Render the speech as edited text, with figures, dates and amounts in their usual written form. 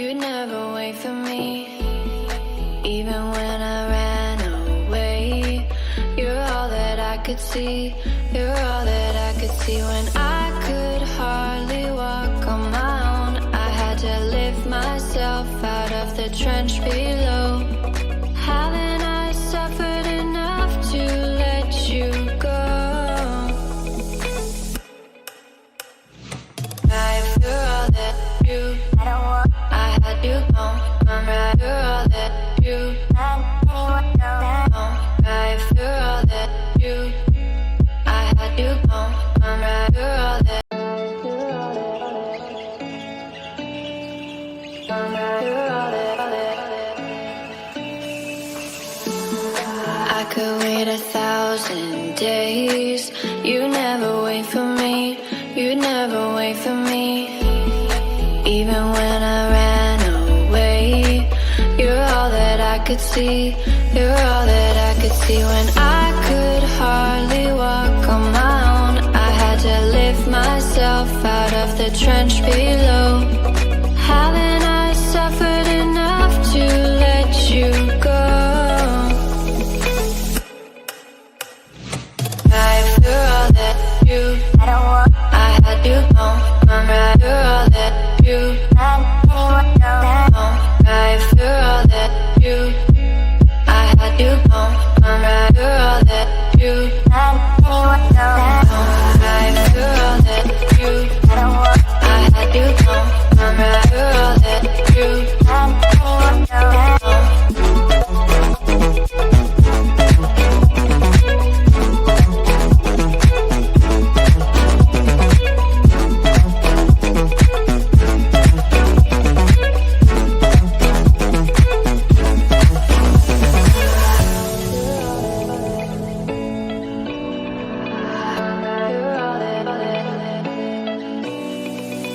You'd never wait for me, even when I ran away. You're all that I could see, you're all that I could see. When I could hardly walk on my own, I had to lift myself out of the trench below. Haven't I suffered enough to let you go? You're all that you, I had you gone. You're all that you, right. You're all that you, I had you gone. You're all that. I could wait 1,000 days. You never wait for me, you'd never wait for me. Even when I ran away, you're all that I could see, you're all that I could see. When I could hardly walk on my own, I had to lift myself out of the trench below. Haven't